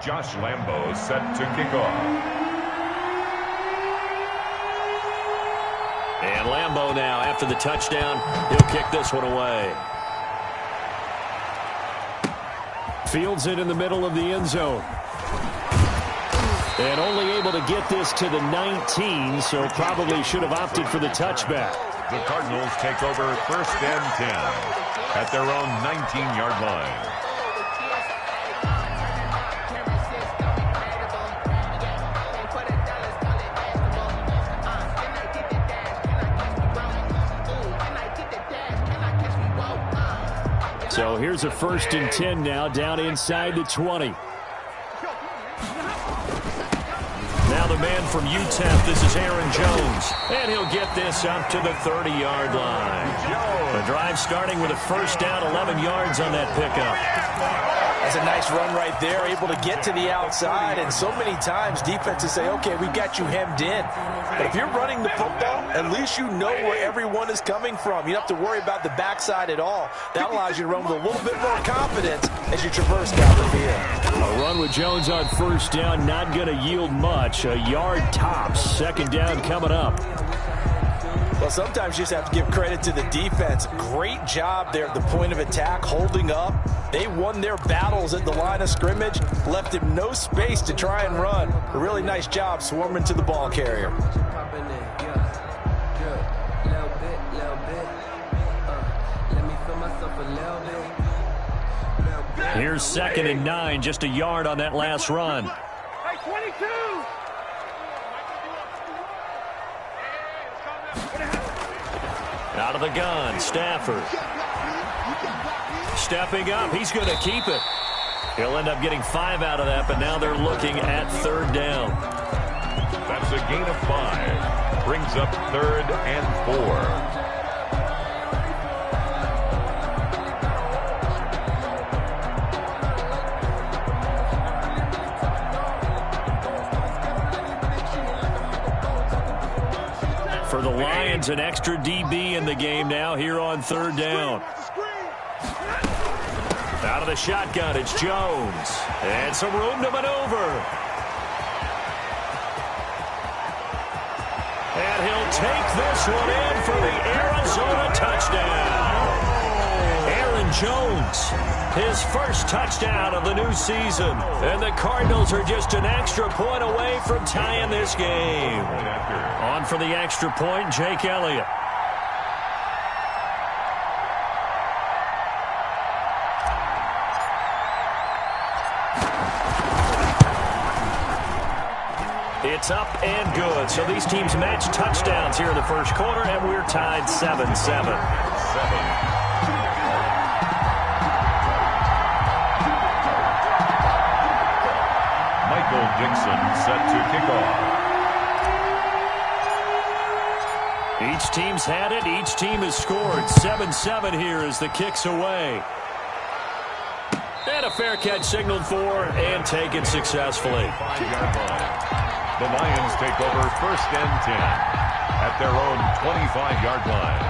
Josh Lambo set to kick off. And Lambo now, after the touchdown, he'll kick this one away. Fields it in the middle of the end zone. And only able to get this to the 19, so probably should have opted for the touchback. The Cardinals take over 1st and 10 at their own 19-yard line. So here's a 1st and 10 now, down inside the 20. Now the man from UTEP, this is Aaron Jones. And he'll get this up to the 30-yard line. The drive starting with a 1st down, 11 yards on that pickup. That's a nice run right there, able to get to the outside. And so many times defenses say, okay, we've got you hemmed in. But if you're running the football, at least you know where everyone is coming from. You don't have to worry about the backside at all. That allows you to run with a little bit more confidence as you traverse down the field. A run with Jones on 1st down, not going to yield much. A yard tops. 2nd down coming up. Well, sometimes you just have to give credit to the defense. Great job there at the point of attack, holding up. They won their battles at the line of scrimmage, left him no space to try and run. A really nice job swarming to the ball carrier. Here's 2nd and 9, just a yard on that last run. Hey, 22! Out of the gun, Stafford. Stepping up, he's going to keep it. He'll end up getting 5 out of that, but now they're looking at 3rd down. That's a gain of 5. Brings up 3rd and 4. For the Lions, an extra DB in the game now here on 3rd down. Out of the shotgun, it's Jones. And some room to maneuver. And he'll take this one in for the Arizona touchdown. Aaron Jones, his 1st touchdown of the new season. And the Cardinals are just an extra point away from tying this game. On for the extra point, Jake Elliott. It's up and good. So these teams match touchdowns here in the 1st quarter, and we're tied 7-7. Michael Dixon set to kick off. Each team's had it. Each team has scored. 7-7 here as the kick's away. And a fair catch signaled for and taken successfully. 5-yard line. The Lions take over 1st and 10 at their own 25-yard line.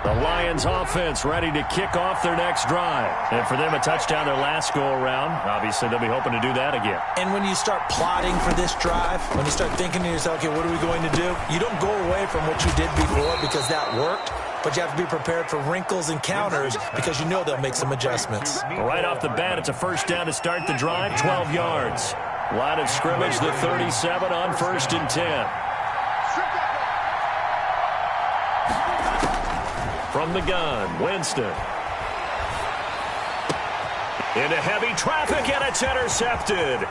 The Lions offense ready to kick off their next drive. And for them, a touchdown their last go-around. Obviously, they'll be hoping to do that again. And when you start plotting for this drive, when you start thinking to yourself, okay, what are we going to do? You don't go away from what you did before because that worked. But you have to be prepared for wrinkles and counters because you know they'll make some adjustments. Right off the bat, it's a 1st down to start the drive, 12 yards. Line of scrimmage, the 37 on 1st and 10. From the gun, Winston. Into heavy traffic, and it's intercepted.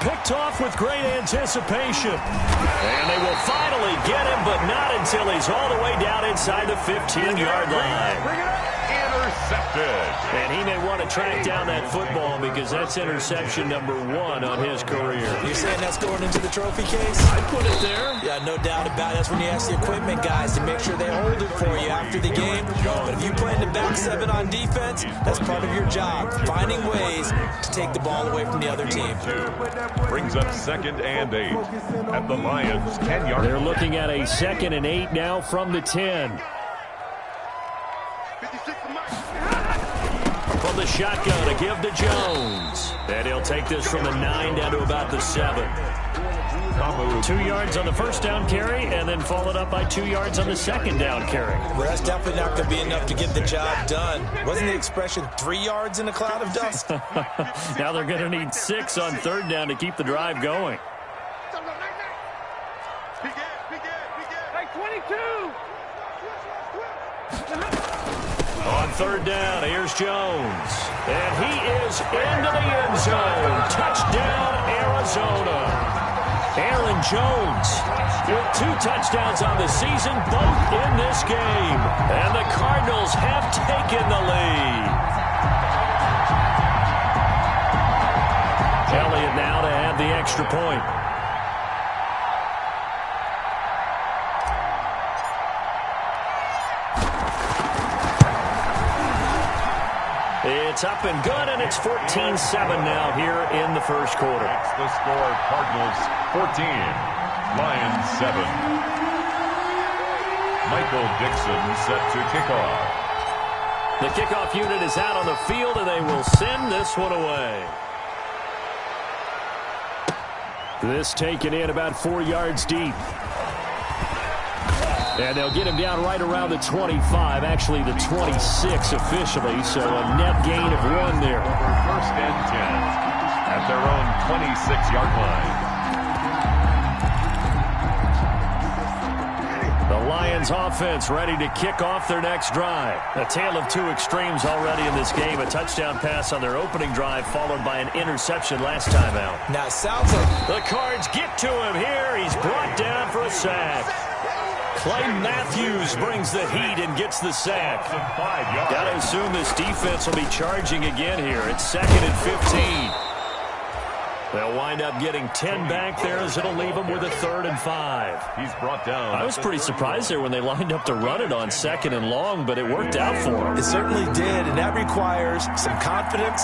Picked off with great anticipation. And they will finally get him, but not until he's all the way down inside the 15-yard line. Intercepted. And he may want to track down that football because that's interception number 1 on his career. You're saying that's going into the trophy case? I put it there. Yeah, no doubt about it. That's when you ask the equipment guys to make sure they hold it for you after the game. But if you play in the back 7 on defense, that's part of your job, finding ways to take the ball away from the other team. Brings up 2nd and 8 at the Lions' 10-yard line. They're looking at a 2nd and 8 now from the 10. from the shotgun, a give to Jones. And he'll take this from the 9 down to about the 7. 2 yards on the first down carry, and then followed up by 2 yards on the second down carry. Well, that's definitely not going to be enough to get the job done. Wasn't the expression 3 yards in a cloud of dust? Now they're going to need 6 on third down to keep the drive going. On third down, here's Jones. And he is into the end zone. Touchdown, Arizona. Aaron Jones with 2 touchdowns on the season, both in this game. And the Cardinals have taken the lead. Elliott now to add the extra point. It's up and good, and it's 14-7 now here in the first quarter. That's the score. Cardinals 14, Lions 7. Michael Dixon set to kick off. The kickoff unit is out on the field, and they will send this one away. This taken in about 4 yards deep. And they'll get him down right around the 25, actually the 26 officially, so a net gain of 1 there. First and 10 at their own 26-yard line. The Lions offense ready to kick off their next drive. A tale of 2 extremes already in this game. A touchdown pass on their opening drive, followed by an interception last time out. Now, it sounds like the Cards get to him here. He's brought down for a sack. Clay Matthews brings the heat and gets the sack. Got to assume this defense will be charging again here. It's 2nd and 15. They'll wind up getting 10 back there as it'll leave them with a 3rd and 5. He's brought down. I was pretty surprised there when they lined up to run it on 2nd and long, but it worked out for them. It certainly did, and that requires some confidence,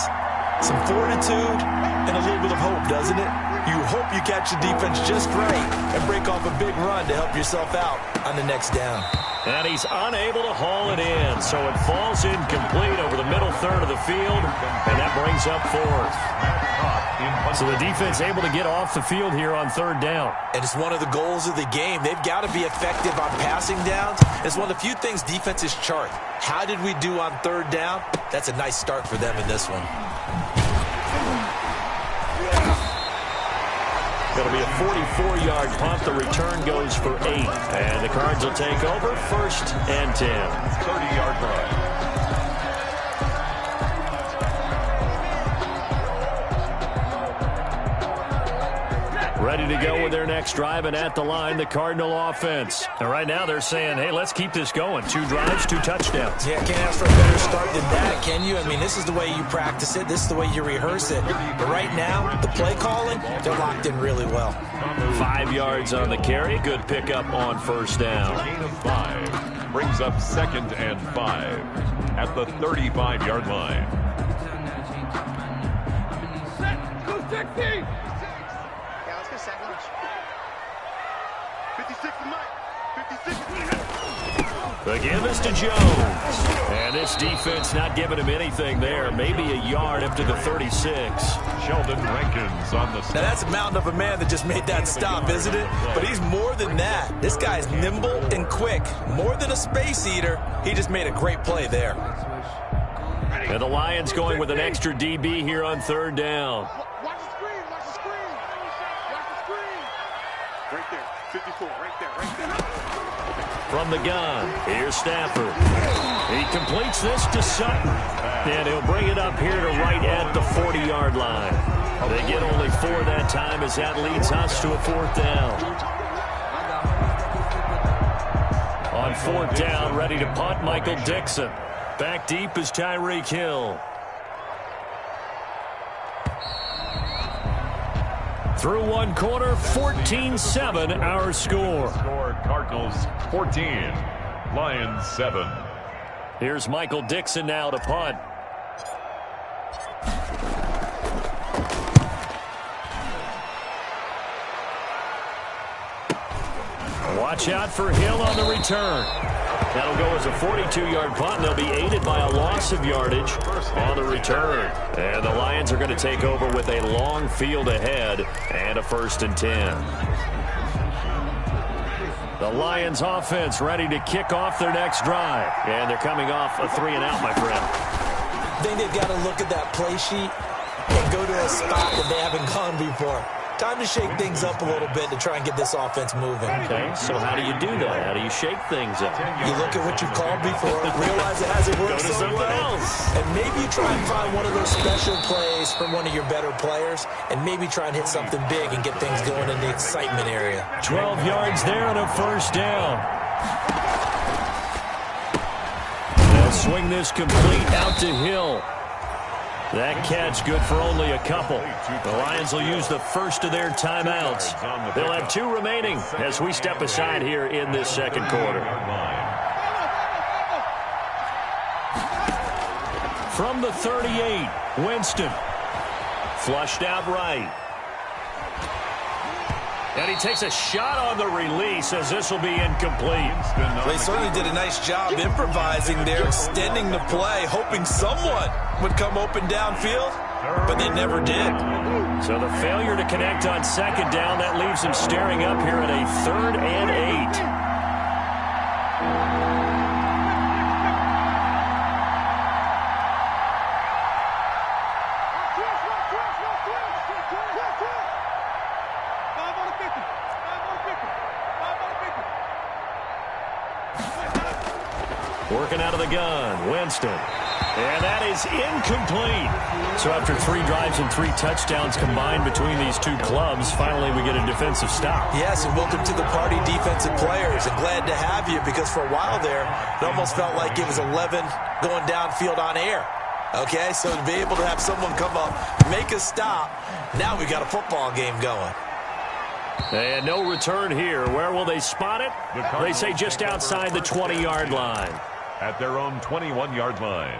some fortitude, and a little bit of hope, doesn't it? You hope you catch the defense just right and break off a big run to help yourself out on the next down. And he's unable to haul it in, so it falls incomplete over the middle third of the field, and that brings up 4th. So the defense able to get off the field here on 3rd down. And it's one of the goals of the game. They've got to be effective on passing downs. It's one of the few things defenses chart. How did we do on 3rd down? That's a nice start for them in this one. Going to be a 44-yard punt. The return goes for 8. And the Cards will take over 1st and 10. 30-yard line. Ready to go with their next drive, and at the line, the Cardinal offense. And right now they're saying, hey, let's keep this going. 2 drives, 2 touchdowns. Yeah, can't ask for a better start than that, can you? I mean, this is the way you practice it. This is the way you rehearse it. But right now, the play calling, they're locked in really well. 5 yards on the carry. Good pickup on 1st down. Gain of 5 brings up 2nd and 5 at the 35-yard line. Go 60! 56 to Mike. 56. The give is to Jones. And this defense not giving him anything there. Maybe a yard up to the 36. Sheldon Rankins on the stop. Now, that's a mountain of a man that just made that stop, isn't it? But he's more than that. This guy's nimble and quick. More than a space eater. He just made a great play there. And the Lions going with an extra DB here on 3rd down. Watch the screen. Watch the screen. Watch the screen. Right there. 54. Right there. Right there. From the gun, here's Stafford. He completes this to Sutton. And he'll bring it up here to right at the 40-yard line. They get only 4 that time as that leads us to a 4th down. On 4th down, ready to punt, Michael Dixon. Back deep is Tyreek Hill. Through 1 quarter, 14-7 our score. Cardinals 14, Lions 7. Here's Michael Dixon now to punt. Watch out for Hill on the return. That'll go as a 42-yard punt, and they'll be aided by a loss of yardage on the return. And the Lions are going to take over with a long field ahead and a 1st and 10. The Lions offense ready to kick off their next drive. And they're coming off a 3-and-out, my friend. I think they've got to look at that play sheet and go to a spot that they haven't gone before. Time to shake things up a little bit to try and get this offense moving. Okay, so how do you do that? How do you shake things up? You look at what you've called before, realize it hasn't worked so well, and maybe you try and find one of those special plays from one of your better players, and maybe try and hit something big and get things going in the excitement area. 12 yards there and a 1st down. They'll swing this complete out to Hill. That catch good for only a couple. The Lions will use the first of their timeouts. They'll have 2 remaining as we step aside here in this second quarter. From the 38, Winston. Flushed out right. And he takes a shot on the release as this will be incomplete. They certainly did a nice job improvising there, extending the play, hoping someone would come open downfield, but they never did. So the failure to connect on 2nd down, that leaves him staring up here at a 3rd and 8. Working out of the gun, Winston. And that is incomplete. So after 3 drives and 3 touchdowns combined between these two clubs, finally we get a defensive stop. Yes, and welcome to the party, defensive players. And glad to have you, because for a while there, it almost felt like it was 11 going downfield on air. Okay, so to be able to have someone come up, make a stop, now we got a football game going. And no return here. Where will they spot it? They say just outside the 20-yard line. At their own 21-yard line.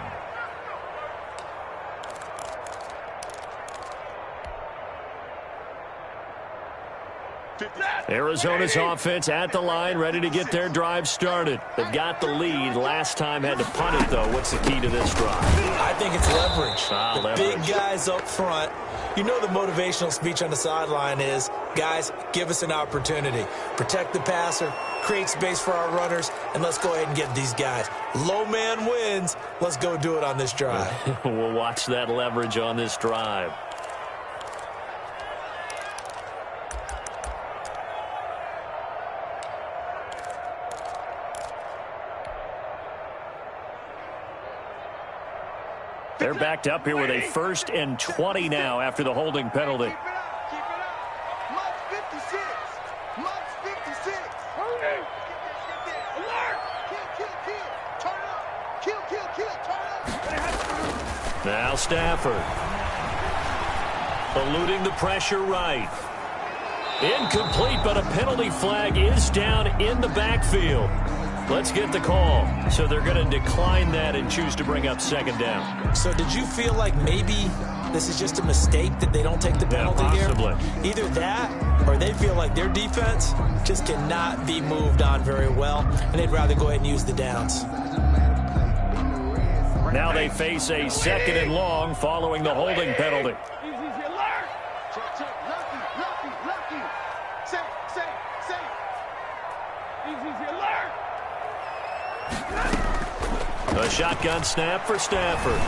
Arizona's offense at the line, ready to get their drive started. They've got the lead. Last time had to punt it, though. What's the key to this drive? I think it's leverage. Leverage. Big guys up front. You know the motivational speech on the sideline is, guys, give us an opportunity. Protect the passer, create space for our runners, and let's go ahead and get these guys. Low man wins. Let's go do it on this drive. We'll watch that leverage on this drive. They're backed up here with a 1st and 20 now after the holding penalty. Keep it up. March 56. March 56. Hey. Alert. Kill. Turn up. Kill. Turn up. Now Stafford. Eluding the pressure right. Incomplete, but a penalty flag is down in the backfield. Let's get the call. So they're going to decline that and choose to bring up 2nd down. So did you feel like maybe this is just a mistake that they don't take the penalty here? Possibly. Either that or they feel like their defense just cannot be moved on very well, and they'd rather go ahead and use the downs. Now they face a 2nd and long following the holding penalty. Lucky. Say. Easy alert. A shotgun snap for Stafford.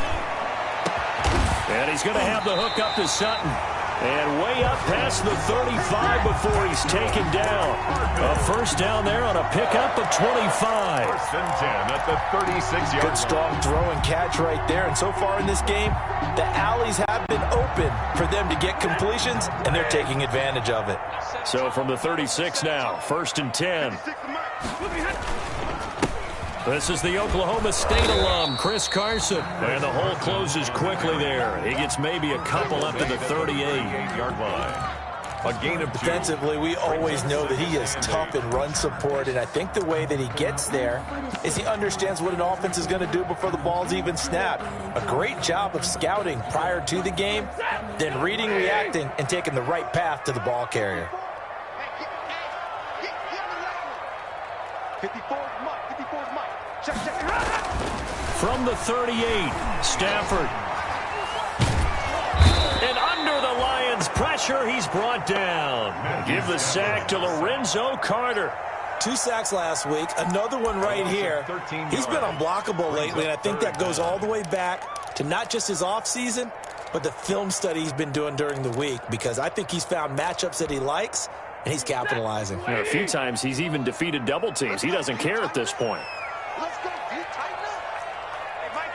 And he's going to have the hook up to Sutton. And way up past the 35 before he's taken down. A 1st down there on a pickup of 25. 1st and 10 at the 36-yard line. Good strong throw and catch right there. And so far in this game, the alleys have been open for them to get completions, and they're taking advantage of it. So from the 36 now, 1st and 10. This is the Oklahoma State alum, Chris Carson. And the hole closes quickly there. He gets maybe a couple up to the 38-yard line. A gain of 2. Defensively, we always know that he is tough in run support, and I think the way that he gets there is he understands what an offense is going to do before the ball's even snapped. A great job of scouting prior to the game, then reading, reacting, and taking the right path to the ball carrier. 54 is Mike. From the 38, Stafford. And under the Lions' pressure, he's brought down. Give the sack to Lorenzo Carter. 2 sacks last week, another one right here. He's been unblockable lately, and I think that goes all the way back to not just his offseason, but the film study he's been doing during the week, because I think he's found matchups that he likes, and he's capitalizing. You know, a few times he's even defeated double teams. He doesn't care at this point. Let's go. Get tighten up. Hey, Mike,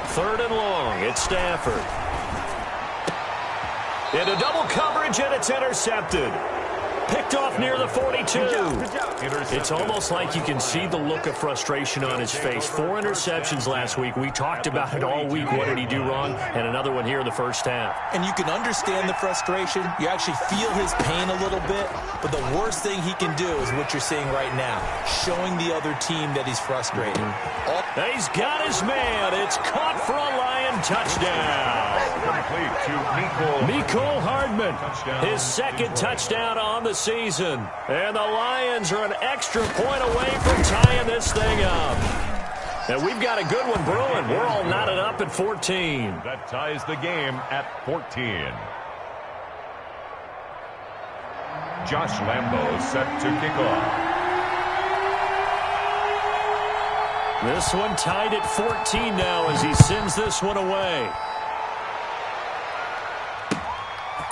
3rd and long. It's Stafford. Into double coverage, and it's intercepted. Picked off near the 42. It's almost like you can see the look of frustration on his face. 4 interceptions last week. We talked about it all week. What did he do wrong? And another one here in the first half. And you can understand the frustration. You actually feel his pain a little bit. But the worst thing he can do is what you're seeing right now, showing the other team that he's frustrated. He's got his man. It's caught for a Lion touchdown. Complete to Mecole Hardman, his 2nd touchdown on the season. And the Lions are an extra point away from tying this thing up. And we've got a good one brewing. We're all knotted up at 14. That ties the game at 14. Josh Lambo set to kick off. This one tied at 14 now as he sends this one away.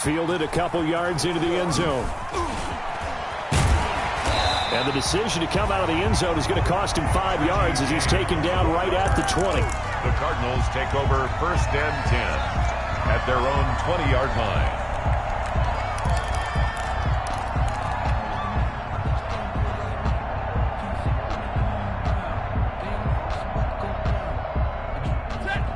Fielded a couple yards into the end zone. And the decision to come out of the end zone is going to cost him 5 yards as he's taken down right at the 20. The Cardinals take over 1st and 10 at their own 20-yard line.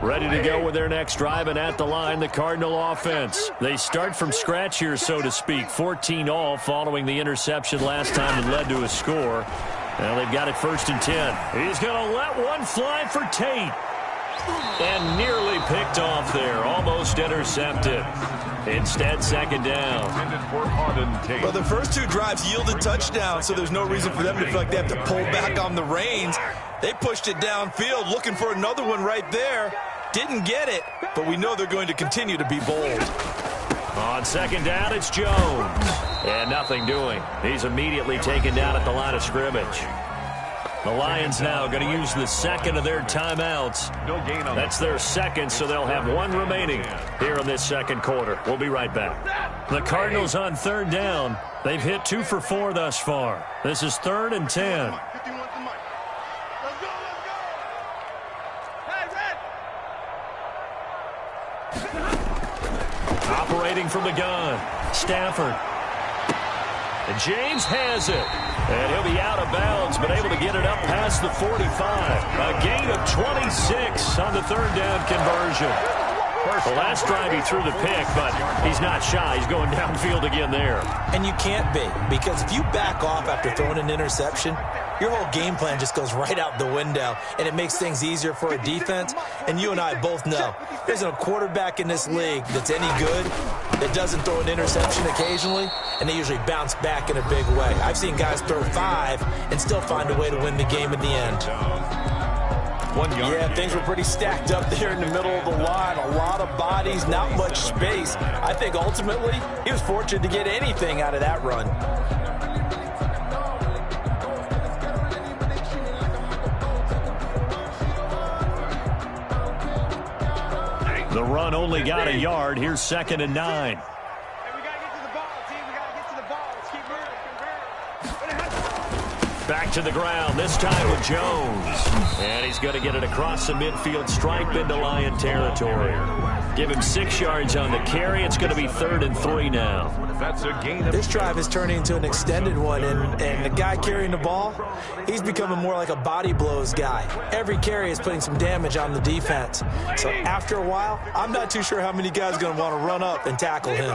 Ready to go with their next drive, and at the line, the Cardinal offense. They start from scratch here, so to speak. 14 all following the interception last time that led to a score. Now they've got it 1st and 10. He's going to let one fly for Tate. And nearly picked off there. Almost intercepted. Instead, 2nd down. Well, the first 2 drives yielded touchdowns, so there's no reason for them to feel like they have to pull back on the reins. They pushed it downfield, looking for another one right there. Didn't get it, but we know they're going to continue to be bold. On 2nd down, it's Jones. And nothing doing. He's immediately taken down at the line of scrimmage. The Lions now going to use the 2nd of their timeouts. That's their 2nd, so they'll have 1 remaining here in this 2nd quarter. We'll be right back. The Cardinals on 3rd down. They've hit 2 for 4 thus far. This is 3rd and 10. Operating from the gun, Stafford. And James has it. And he'll be out of bounds, but able to get it up past the 45. A gain of 26 on the 3rd down conversion. The last drive he threw the pick, but he's not shy. He's going downfield again there. And you can't be, because if you back off after throwing an interception, your whole game plan just goes right out the window, and it makes things easier for a defense. And you and I both know there isn't a quarterback in this league that's any good that doesn't throw an interception occasionally, and they usually bounce back in a big way. I've seen guys throw 5 and still find a way to win the game at the end. 1 yard. Yeah, things were pretty stacked up there in the middle of the line. A lot of bodies, not much space. I think ultimately he was fortunate to get anything out of that run. The run only got a yard. Here's 2nd and 9. Back to the ground, this time with Jones. And he's going to get it across the midfield stripe into Lion territory. Give him 6 yards on the carry. It's going to be 3rd and 3 now. That's a gain. This drive is turning into an extended one, and the guy carrying the ball, he's becoming more like a body blows guy. Every carry is putting some damage on the defense. So after a while, I'm not too sure how many guys are going to want to run up and tackle him.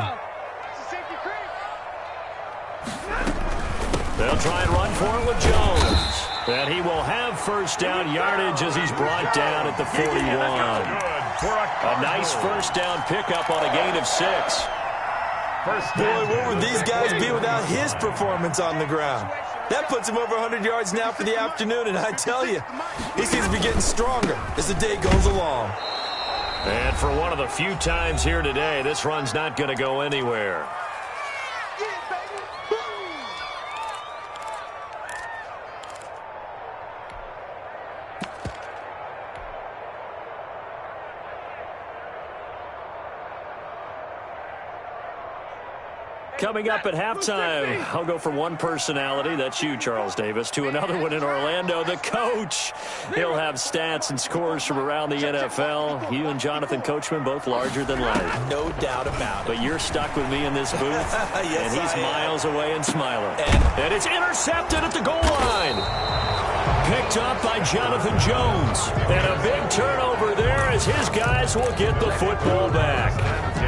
They'll try and run for it with Jones. And he will have 1st down yardage as he's brought down at the 41. A nice 1st down pickup on a gain of 6. Boy, what would these guys be without his performance on the ground? That puts him over 100 yards now for the afternoon, and I tell you, he seems to be getting stronger as the day goes along. And for one of the few times here today, this run's not going to go anywhere. Coming up at halftime, I'll go from one personality, that's you, Charles Davis, to another one in Orlando, the coach. He'll have stats and scores from around the NFL. You and Jonathan Coachman both larger than life. No doubt about it. But you're stuck with me in this booth, yes, and he's miles away and smiling. And it's intercepted at the goal line. Picked up by Jonathan Jones. And a big turnover there as his guys will get the football back.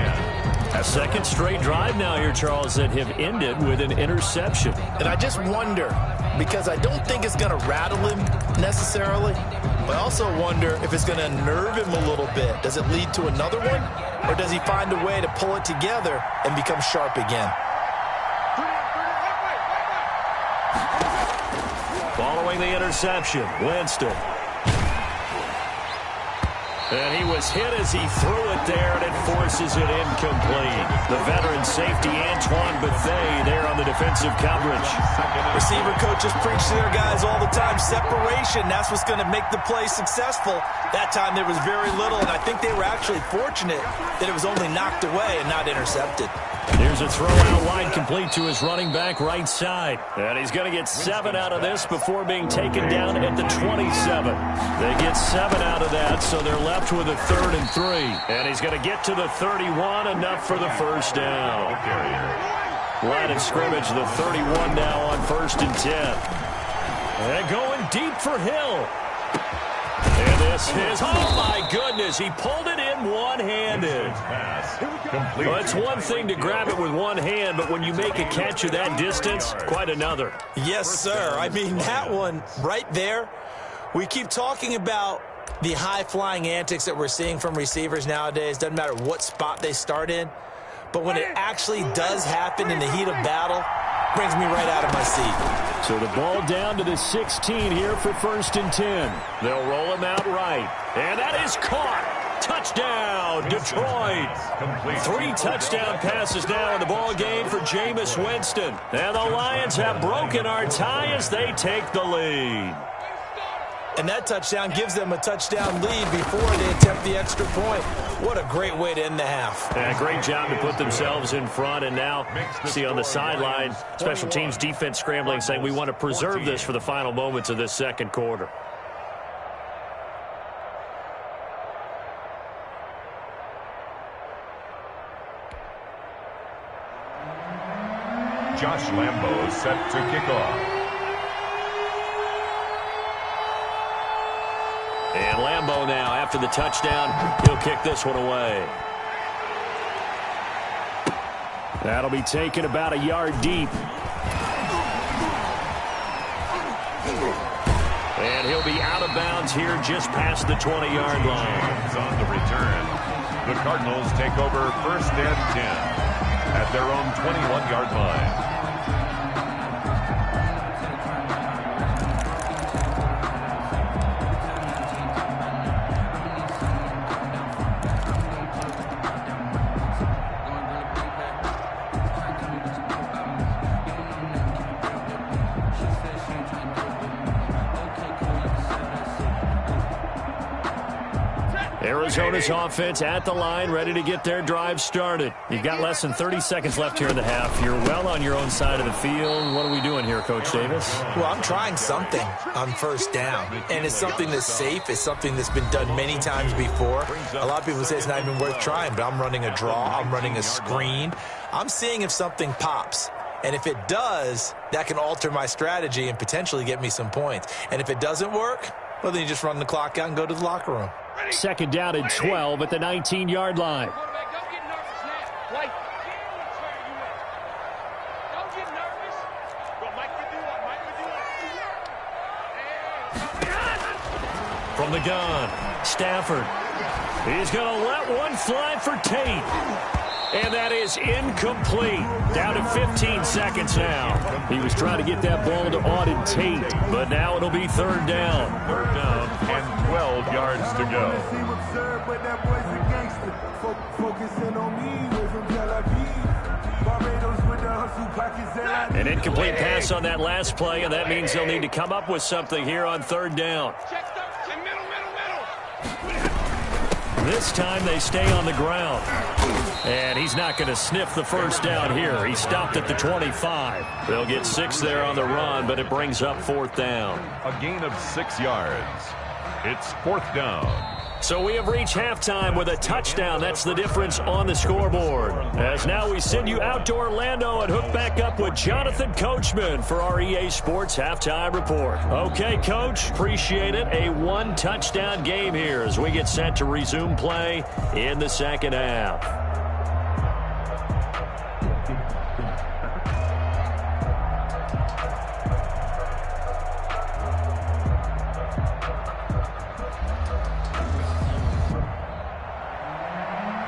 A second straight drive now here, Charles, that have ended with an interception. And I just wonder, because I don't think it's going to rattle him necessarily, but I also wonder if it's going to nerve him a little bit. Does it lead to another one, or does he find a way to pull it together and become sharp again? Following the interception, Winston. And he was hit as he threw it there, and it forces it incomplete. The veteran safety, Antoine Bethea, there on the defensive coverage. Receiver coaches preach to their guys all the time. Separation, that's what's going to make the play successful. That time there was very little, and I think they were actually fortunate that it was only knocked away and not intercepted. Here's a throw out wide, complete to his running back right side. And he's going to get 7 out of this before being taken down at the 27. They get 7 out of that, so they're left with a 3rd and 3. And he's going to get to the 31, enough for the first down. Line of scrimmage, the 31 now on 1st and 10. And going deep for Hill. And this is, oh my goodness, he pulled it in one-handed. Well, it's one thing to grab it with one hand, but when you make a catch of that distance, quite another. Yes, sir. I mean, that one right there, we keep talking about the high-flying antics that we're seeing from receivers nowadays. Doesn't matter what spot they start in, but when it actually does happen in the heat of battle, brings me right out of my seat. So the ball down to the 16 here for 1st and 10. They'll roll him out right. And that is caught. Touchdown, Detroit. 3 touchdown passes now in the ball game for Jameis Winston. And the Lions have broken our tie as they take the lead. And that touchdown gives them a touchdown lead before they attempt the extra point. What a great way to end the half. Yeah, great job to put themselves in front. And now, see on the sideline, special teams defense scrambling, saying we want to preserve this for the final moments of this second quarter. Josh Lambo set to kick off. And Lambo now, after the touchdown, he'll kick this one away. That'll be taken about a yard deep. And he'll be out of bounds here just past the 20-yard line. On the return, the Cardinals take over 1st and 10 at their own 21-yard line. Arizona's offense at the line, ready to get their drive started. You've got less than 30 seconds left here in the half. You're well on your own side of the field. What are we doing here, Coach Davis? Well, I'm trying something on 1st down, and it's something that's safe. It's something that's been done many times before. A lot of people say it's not even worth trying, but I'm running a draw. I'm running a screen. I'm seeing if something pops. And if it does, that can alter my strategy and potentially get me some points. And if it doesn't work, well, then you just run the clock out and go to the locker room. 2nd down and 12 at the 19-yard line. From the gun, Stafford. He's going to let one fly for Tate. And that is incomplete. Down to 15 seconds now. He was trying to get that ball to Auden Tate, but now it'll be third down. Third down and 12 yards to go. An incomplete pass on that last play, and that means they'll need to come up with something here on third down. This time they stay on the ground. And he's not going to sniff the first down here. He stopped at the 25. They'll get 6 there on the run, but it brings up fourth down. A gain of 6 yards. It's fourth down. So we have reached halftime with a touchdown. That's the difference on the scoreboard. As now we send you out to Orlando and hook back up with Jonathan Coachman for our EA Sports Halftime Report. Okay, Coach, appreciate it. A one-touchdown game here as we get set to resume play in the second half.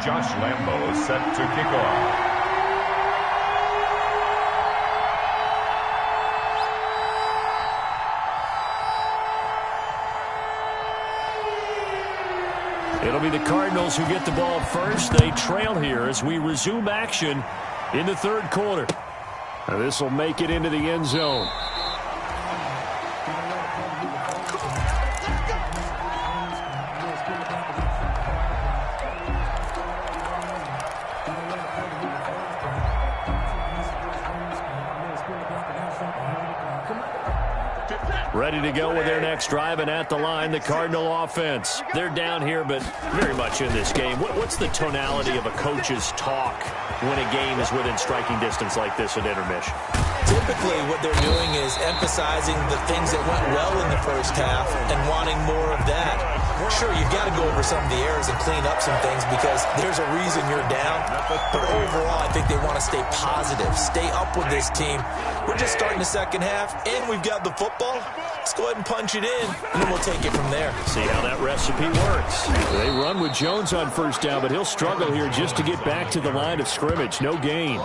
Josh Lambo is set to kick off. It'll be the Cardinals who get the ball first. They trail here as we resume action in the third quarter. Now this will make it into the end zone. Ready to go with their next drive, and at the line, the Cardinal offense. They're down here, but very much in this game. What's the tonality of a coach's talk when a game is within striking distance like this at intermission? Typically, what they're doing is emphasizing the things that went well in the first half and wanting more of that. Sure, you've got to go over some of the errors and clean up some things because there's a reason you're down. But overall, I think they want to stay positive, stay up with this team. We're just starting the second half, and we've got the football. Let's go ahead and punch it in, and then we'll take it from there. See how that recipe works. They run with Jones on first down, but he'll struggle here just to get back to the line of scrimmage. No gain.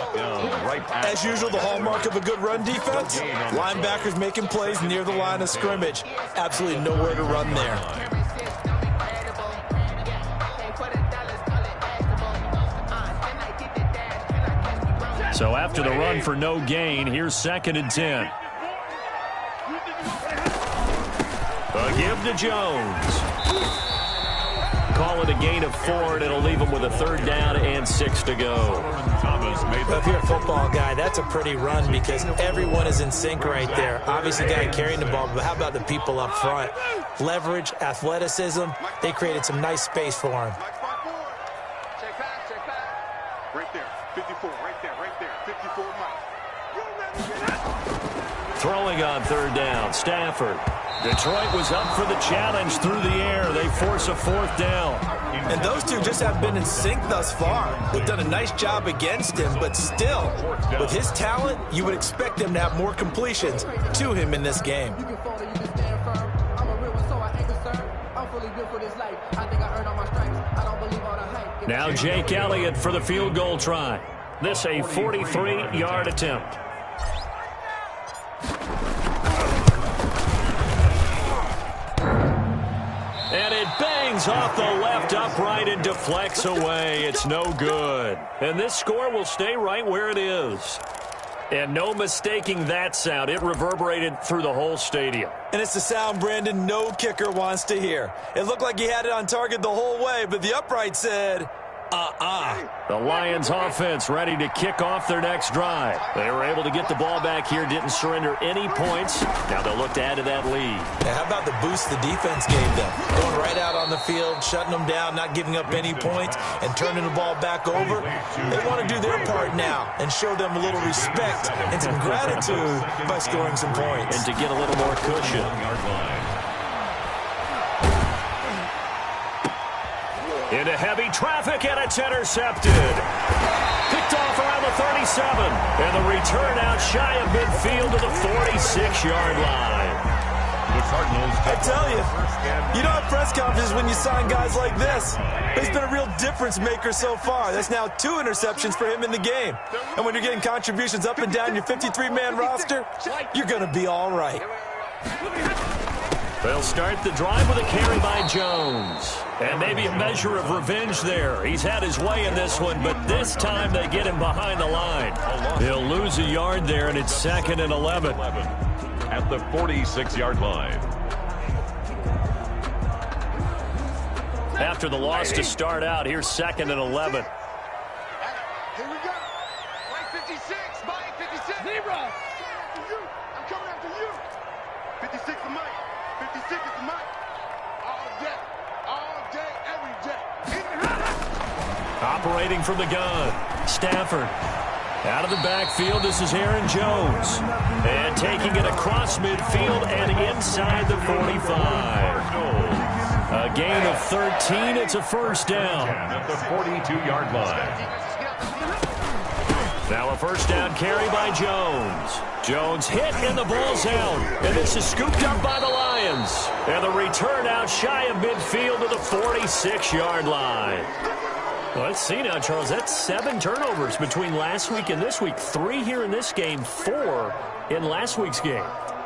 As usual, the hallmark of a good run defense, linebackers making plays near the line of scrimmage. Absolutely nowhere to run there. So after the run for no gain, here's 2nd and 10. A give to Jones. Call it a gain of 4, and it'll leave him with a third down and 6 to go. If you're a football guy, that's a pretty run because everyone is in sync right there. Obviously, the guy carrying the ball, but how about the people up front? Leverage, athleticism, they created some nice space for him. Right there, 54, right there, 54 miles. Throwing on third down, Stafford. Detroit was up for the challenge through the air. They force a fourth down. And those two just have been in sync thus far. They've done a nice job against him, but still, with his talent, you would expect them to have more completions to him in this game. Now Jake Elliott for the field goal try. This a 43-yard attempt. And it bangs off the left upright and deflects away. It's no good. And this score will stay right where it is. And no mistaking that sound. It reverberated through the whole stadium. And it's the sound Brandon no kicker wants to hear. It looked like he had it on target the whole way, but the upright said, The Lions offense ready to kick off their next drive. They were able to get the ball back here, didn't surrender any points. Now they'll look to add to that lead. And how about the boost the defense gave them? Going right out on the field, shutting them down, not giving up any points, and turning the ball back over. They want to do their part now and show them a little respect and some gratitude by scoring some points. And to get a little more cushion. Into heavy traffic, and it's intercepted. Picked off around the 37. And the return out shy of midfield to the 46-yard line. The Cardinals. I tell you, you know how press conferences when you sign guys like this. He's been a real difference maker so far. That's now 2 interceptions for him in the game. And when you're getting contributions up and down your 53-man roster, you're going to be all right. They'll start the drive with a carry by Jones. And maybe a measure of revenge there. He's had his way in this one, but this time they get him behind the line. He'll lose a yard there, and it's 2nd and 11. At the 46-yard line. After the loss to start out, here's 2nd and 11. Here we go. Mike 56. Mike 56. Zebra. I'm coming after you. 56 to Mike. 56 is to Mike. All day, every day. Operating from the gun. Stafford. Out of the backfield, this is Aaron Jones. And taking it across midfield and inside the 45. A gain of 13. It's a first down. At the 42-yard line. Now a first down carry by Jones. Jones hit and the ball's out. And this is scooped up by the Lions. And the return out shy of midfield to the 46-yard line. Well, let's see now, Charles. That's 7 turnovers between last week and this week. 3 here in this game, 4 in last week's game.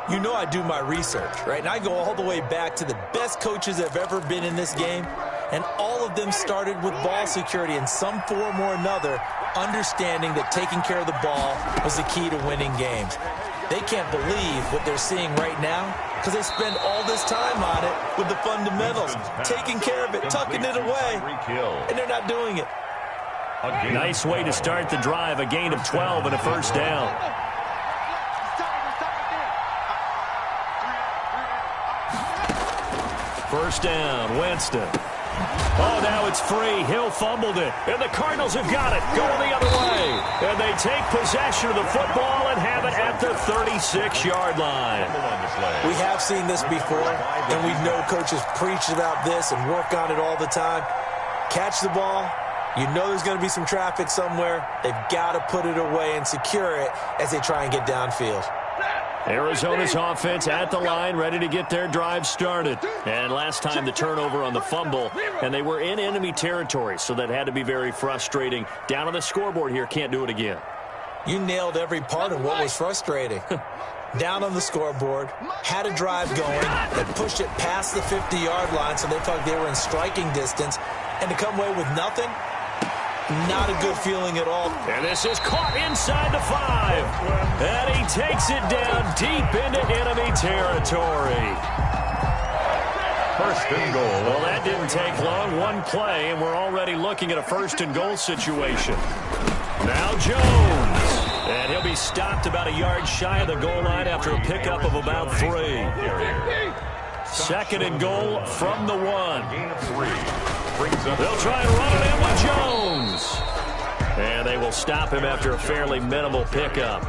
You know I do my research, right? And I go all the way back to the best coaches that have ever been in this game. And all of them started with ball security in some form or another, understanding that taking care of the ball was the key to winning games. They can't believe what they're seeing right now because they spend all this time on it with the fundamentals, taking care of it, tucking it away, and they're not doing it. Nice way to start the drive, a gain of 12 and a first down. First down, Winston. Oh, now it's free. Hill fumbled it. And the Cardinals have got it. Going the other way. And they take possession of the football and have it at the 36-yard line. We have seen this before, and we know coaches preach about this and work on it all the time. Catch the ball. You know there's going to be some traffic somewhere. They've got to put it away and secure it as they try and get downfield. Arizona's offense at the line, ready to get their drive started. And last time the turnover on the fumble, and they were in enemy territory, so that had to be very frustrating. Down on the scoreboard here, can't do it again. You nailed every part of what was frustrating. Down on the scoreboard, had a drive going, that pushed it past the 50-yard line, so they felt like they were in striking distance, and to come away with nothing, not a good feeling at all. And this is caught inside the 5. And he takes it down deep into enemy territory. First and goal. Well, that didn't take long. One play, and we're already looking at a first and goal situation. Now Jones. And he'll be stopped about a yard shy of the goal line after a pickup of about 3. Second and goal from the 1. Gain of 3. They'll try and run it in with Jones. And they will stop him after a fairly minimal pickup.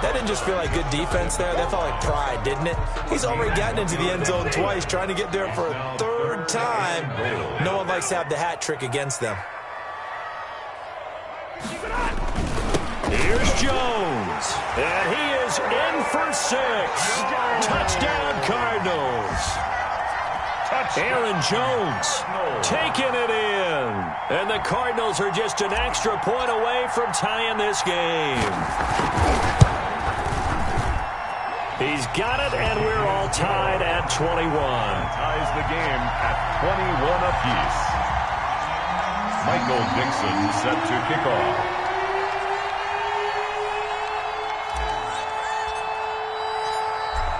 That didn't just feel like good defense there. That felt like pride, didn't it? He's already gotten into the end zone twice, trying to get there for a 3rd time. No one likes to have the hat trick against them. Here's Jones. And he is in for 6. Touchdown, Cardinals. Aaron Jones taking it in. And the Cardinals are just an extra point away from tying this game. He's got it, and we're all tied at 21. Ties the game at 21 apiece. Michael Dixon set to kick off.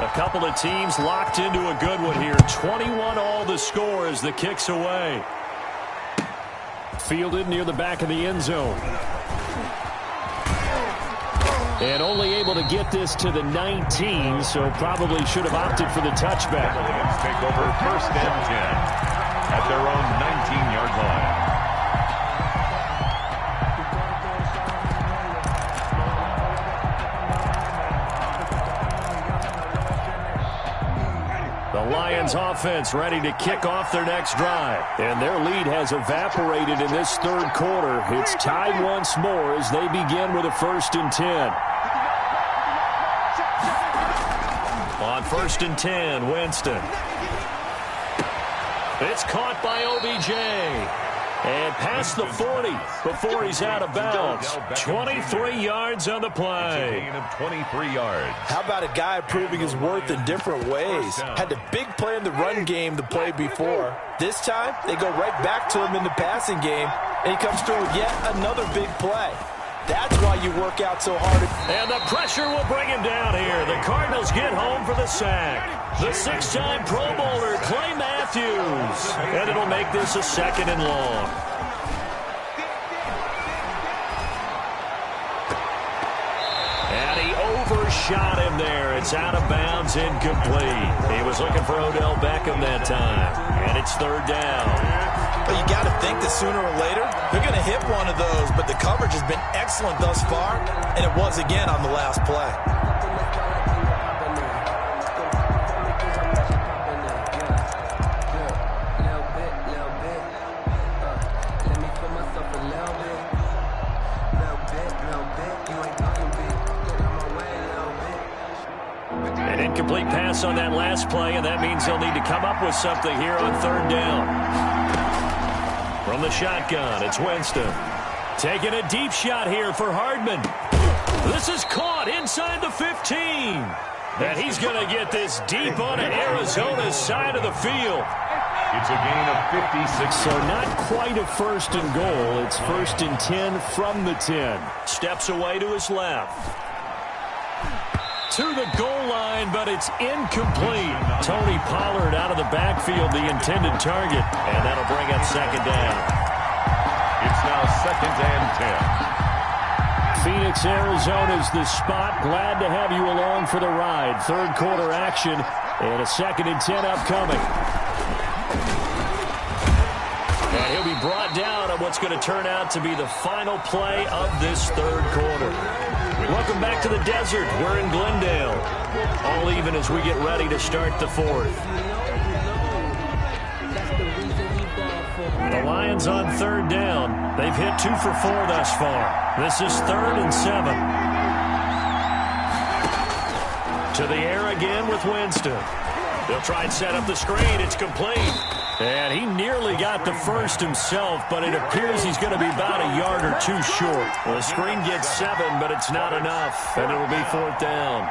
A couple of teams locked into a good one here. 21 all the score as the kick's away. Fielded near the back of the end zone. And only able to get this to the 19, so probably should have opted for the touchback. Lions take over first and 10 at their own 19-yard line. The Lions offense ready to kick off their next drive. And their lead has evaporated in this 3rd quarter. It's tied once more as they begin with a first and 10. On first and 10, Winston. It's caught by OBJ. And past the 40 before he's out of bounds. 23 yards on the play. It's a gain of 23 yards. How about a guy proving his worth in different ways? Had the big play in the run game the play before. This time, they go right back to him in the passing game, and he comes through with yet another big play. That's why you work out so hard. And the pressure will bring him down here. The Cardinals get home for the sack. The six-time Pro Bowler, Clay Matthews. And it'll make this a 2nd and long. And he overshot him there. It's out of bounds, incomplete. He was looking for Odell Beckham that time. And it's 3rd down. But you got to think that sooner or later, they're going to hit one of those. But the coverage has been excellent thus far, and it was again on the last play. An incomplete pass on that last play, and that means they'll need to come up with something here on 3rd down. From the shotgun, it's Winston. Taking a deep shot here for Hardman. This is caught inside the 15. And he's going to get this deep onto Arizona's side of the field. It's a gain of 56. So not quite a 1st and goal. It's 1st and 10 from the 10. Steps away to his left. To the goal line, but it's incomplete. Tony Pollard out of the backfield, the intended target. And that'll bring up 2nd down. It's now 2nd and 10. Phoenix, Arizona's the spot. Glad to have you along for the ride. 3rd quarter action and a 2nd and 10 upcoming. And he'll be brought down on what's going to turn out to be the final play of this 3rd quarter. Welcome back to the desert. We're in Glendale. All even as we get ready to start the 4th. The Lions on 3rd down. They've hit 2 for 4 thus far. This is 3rd and 7. To the air again with Winston. They'll try and set up the screen. It's complete. And he nearly got the first himself, but it appears he's going to be about a yard or 2 short. Well, the screen gets 7, but it's not enough, and it'll be 4th down.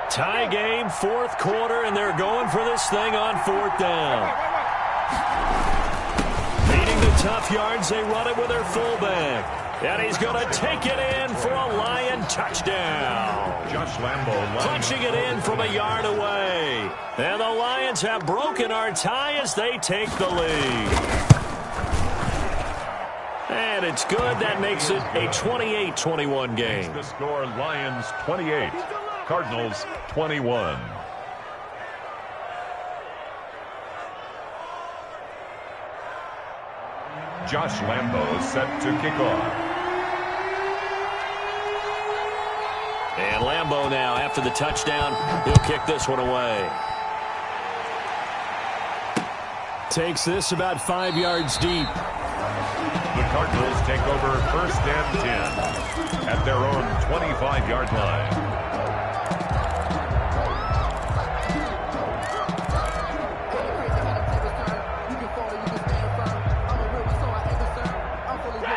Tie game, 4th quarter, and they're going for this thing on 4th down. Needing the tough yards, they run it with their fullback. And he's going to take it in for a Lion touchdown. Josh Lambo punching it in from a yard away. And the Lions have broken our tie as they take the lead. And it's good. That makes it a 28-21 game. The score, Lions 28, Cardinals 21. Josh Lambo set to kick off. And Lambo now, after the touchdown, he'll kick this one away. Takes this about 5 yards deep. The Cardinals take over 1st and 10 at their own 25-yard line.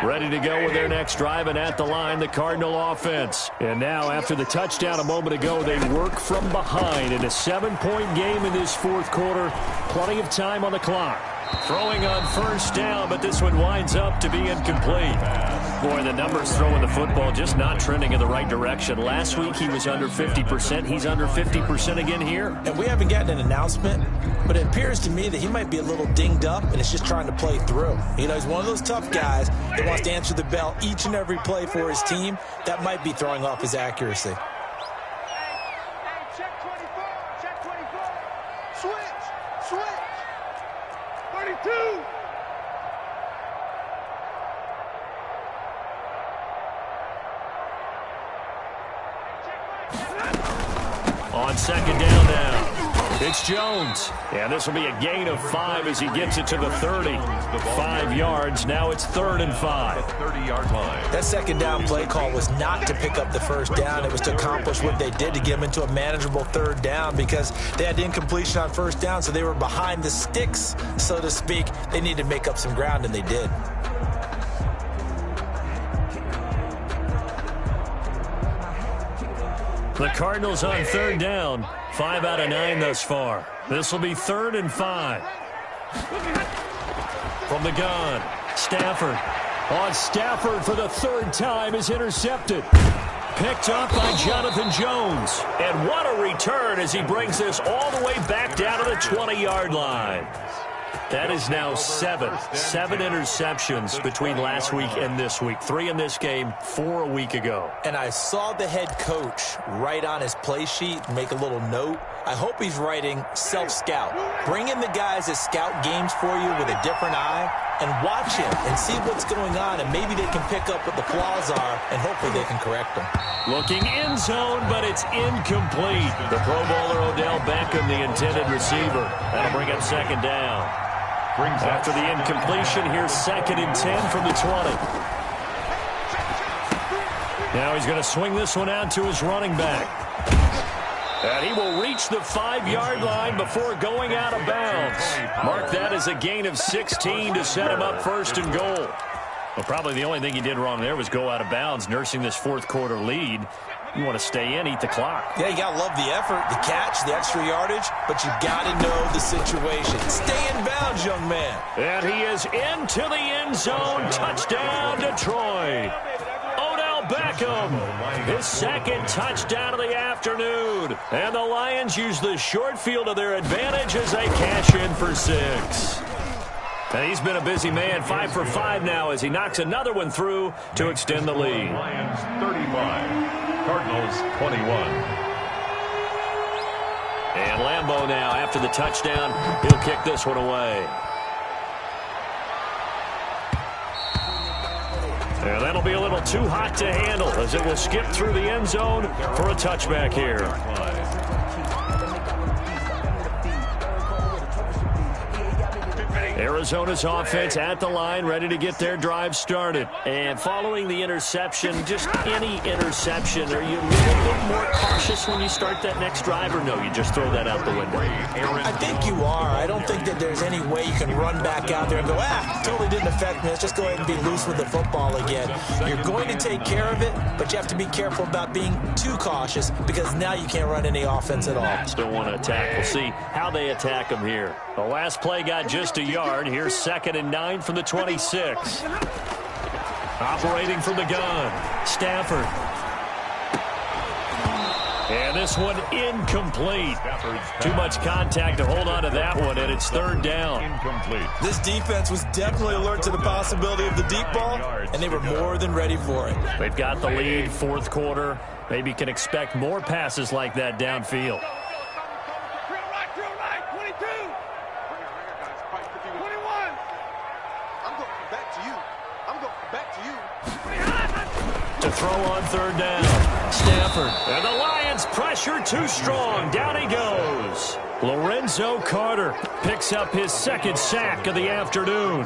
Ready to go with their next drive, and at the line, the Cardinal offense. And now, after the touchdown a moment ago, they work from behind in a 7-point game in this 4th quarter. Plenty of time on the clock. Throwing on 1st down, but this one winds up to be incomplete. Boy, the numbers throwing the football just not trending in the right direction. Last week, he was under 50%. He's under 50% again here. And we haven't gotten an announcement, but it appears to me that he might be a little dinged up and is just trying to play through. You know, he's one of those tough guys that wants to answer the bell each and every play for his team. That might be throwing off his accuracy. Check 24, check 24. Switch. 32. On 2nd down now. It's Jones. And this will be a gain of 5 as he gets it to the 30. 5 yards. Now it's 3rd and 5. 30-yard line. That second down play call was not to pick up the first down. It was to accomplish what they did to get them into a manageable 3rd down because they had incompletion on 1st down, so they were behind the sticks, so to speak. They needed to make up some ground, and they did. The Cardinals on 3rd down. 5 out of 9 thus far. This will be 3rd and 5. From the gun, Stafford. On Stafford for the 3rd time is intercepted. Picked up by Jonathan Jones. And what a return as he brings this all the way back down to the 20-yard line. That is now 7 interceptions between last week and this week. 3 in this game, 4 a week ago. And I saw the head coach write on his play sheet and make a little note. I hope he's writing self-scout. Bring in the guys that scout games for you with a different eye and watch him and see what's going on, and maybe they can pick up what the flaws are, and hopefully they can correct them. Looking in zone, but it's incomplete. The Pro Bowler Odell Beckham, the intended receiver. That'll bring up 2nd down. After the incompletion, here's 2nd and 10 from the 20. Now he's going to swing this one out to his running back. And he will reach the 5-yard line before going out of bounds. Mark that as a gain of 16 to set him up 1st and goal. Well, probably the only thing he did wrong there was go out of bounds, nursing this 4th quarter lead. You want to stay in, eat the clock. Yeah, you got to love the effort, the catch, the extra yardage, but you got to know the situation. Stay in bounds, young man. And he is into the end zone. Touchdown, Detroit. Odell Beckham, his 2nd touchdown of the afternoon. And the Lions use the short field to their advantage as they cash in for 6. And he's been a busy man, 5 for 5 now as he knocks another one through to extend the lead. Lions 35. Cardinals 21. And Lambeau now, after the touchdown, he'll kick this one away. And that'll be a little too hot to handle as it will skip through the end zone for a touchback here. Arizona's offense at the line, ready to get their drive started. And following the interception, just any interception, are you a little bit more cautious when you start that next drive, or no, you just throw that out the window? I think you are. I don't think that there's any way you can run back out there and go, totally didn't affect me. Let's just go ahead and be loose with the football again. You're going to take care of it, but you have to be careful about being too cautious because now you can't run any offense at all. Still want to attack. We'll see how they attack them here. The last play got just a yard. Here's 2nd and 9 from the 26. Operating from the gun, Stafford. And this one incomplete. Too much contact to hold on to that one, and it's 3rd down. Incomplete. This defense was definitely alert to the possibility of the deep ball, and they were more than ready for it. They've got the lead, 4th quarter. Maybe can expect more passes like that downfield. To throw on 3rd down, Stafford. And the Lions pressure too strong. Down he goes. Lorenzo Carter picks up his 2nd sack of the afternoon.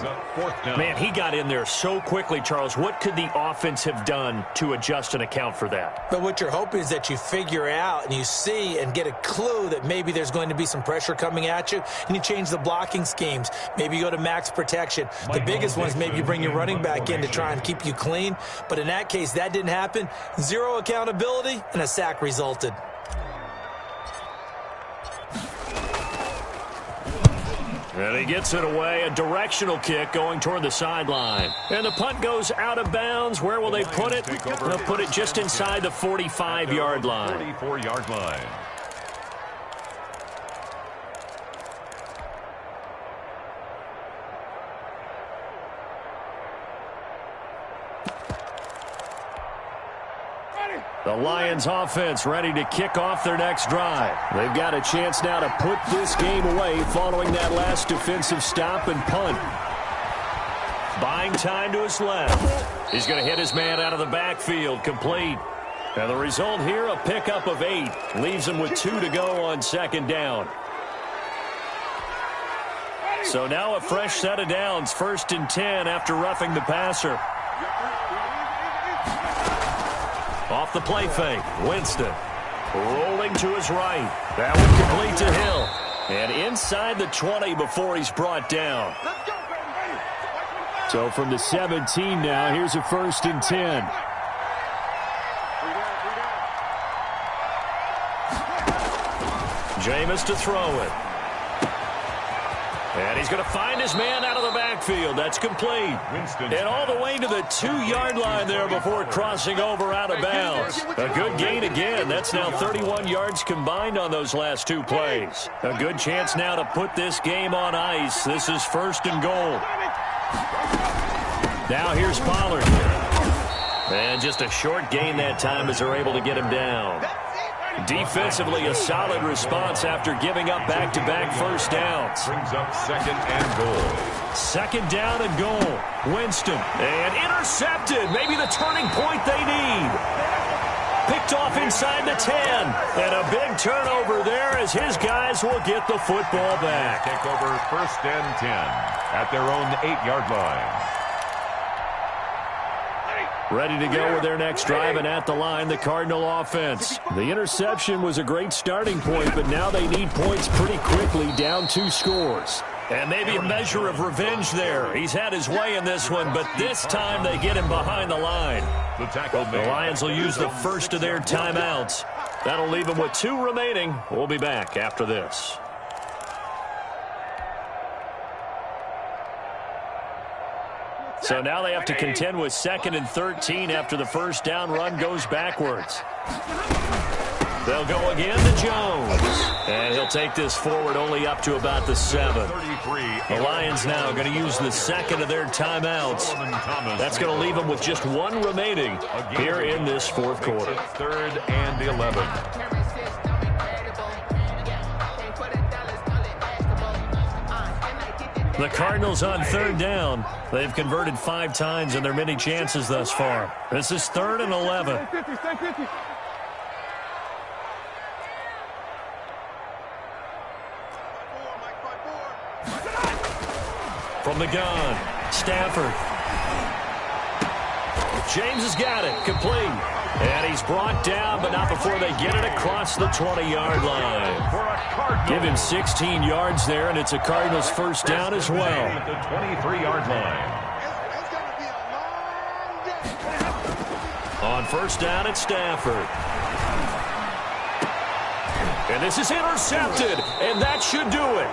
Man, he got in there so quickly, Charles. What could the offense have done to adjust and account for that? But what you're hoping is that you figure out and you see and get a clue that maybe there's going to be some pressure coming at you, and you change the blocking schemes. Maybe you go to max protection. The biggest one is maybe you bring your running back in to try and keep you clean. But in that case, that didn't happen. 0 accountability, and a sack resulted. And he gets it away, a directional kick going toward the sideline. And the punt goes out of bounds. Where will they put it? They'll put it just inside the 45-yard line. 44-yard line. The Lions offense ready to kick off their next drive. They've got a chance now to put this game away following that last defensive stop and punt. Buying time to his left. He's going to hit his man out of the backfield, complete. And the result here, a pickup of 8. Leaves him with 2 to go on 2nd down. So now a fresh set of downs, 1st and 10 after roughing the passer. Off the play fake, Winston rolling to his right. That one complete to Hill. And inside the 20 before he's brought down. So from the 17 now, here's a 1st and 10. Jameis to throw it. And he's going to find his man out of the backfield. That's complete. And all the way to the 2-yard line there before crossing over out of bounds. A good gain again. That's now 31 yards combined on those last 2 plays. A good chance now to put this game on ice. This is 1st and goal. Now here's Pollard. And just a short gain that time as they're able to get him down. Defensively, a solid response after giving up back-to-back first downs. Brings up 2nd and goal. 2nd down and goal. Winston. And intercepted. Maybe the turning point they need. Picked off inside the 10. And a big turnover there as his guys will get the football back. Take over 1st and 10 at their own 8-yard line. Ready to go with their next drive, and at the line, the Cardinal offense. The interception was a great starting point, but now they need points pretty quickly, down 2 scores. And maybe a measure of revenge there. He's had his way in this one, but this time they get him behind the line. The Lions will use the first of their timeouts. That'll leave them with 2 remaining. We'll be back after this. So now they have to contend with 2nd and 13 after the first down run goes backwards. They'll go again to Jones. And he'll take this forward only up to about the 7. The Lions now are going to use the 2nd of their timeouts. That's going to leave them with just 1 remaining here in this 4th quarter. 3rd and 11. The Cardinals on 3rd down. They've converted 5 times in their many chances thus far. This is 3rd and 11. From the gun, Stafford. James has got it, complete. And he's brought down, but not before they get it across the 20-yard line. Give him 16 yards there, and it's a Cardinals first down as well. At the 23-yard line. On first down, it's Stafford. And this is intercepted, and that should do it.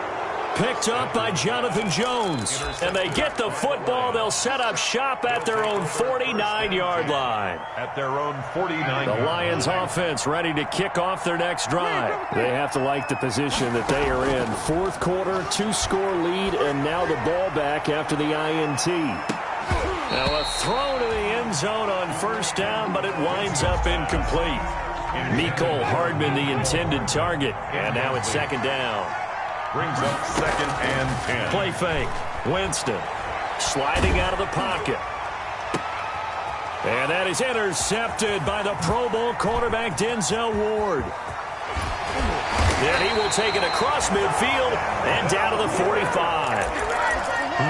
Picked up by Jonathan Jones. And they get the football. They'll set up shop at their own 49-yard line. At their own 49. The Lions offense ready to kick off their next drive. They have to like the position that they are in. 4th quarter, 2-score lead, and now the ball back after the INT. Now a throw to the end zone on first down, but it winds up incomplete. Mecole Hardman, the intended target. And now it's 2nd down. Brings up 2nd and 10. Play fake. Winston sliding out of the pocket. And that is intercepted by the Pro Bowl cornerback Denzel Ward. And he will take it across midfield and down to the 45.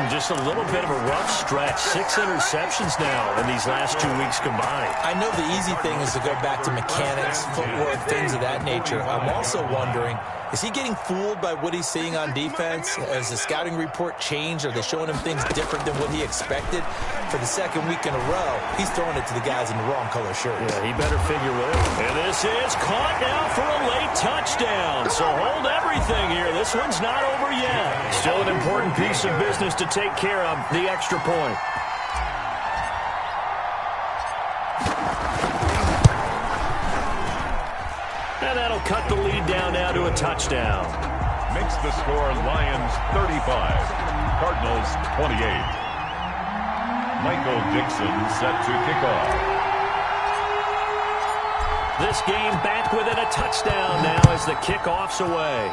Just a little bit of a rough stretch. 6 interceptions now in these last 2 weeks combined. I know the easy thing is to go back to mechanics, footwork, things of that nature. I'm also wondering, is he getting fooled by what he's seeing on defense? Has the scouting report changed? Are they showing him things different than what he expected? For the 2nd week in a row, he's throwing it to the guys in the wrong color shirts. Yeah, he better figure it out. And this is caught now for a late touchdown. So hold everything here. This one's not over yet. Still an important piece of business to take care of, the extra point. And that'll cut the lead down now to a touchdown. Makes the score Lions 35, Cardinals 28. Michael Dixon set to kick off. This game back within a touchdown now as the kickoff's away.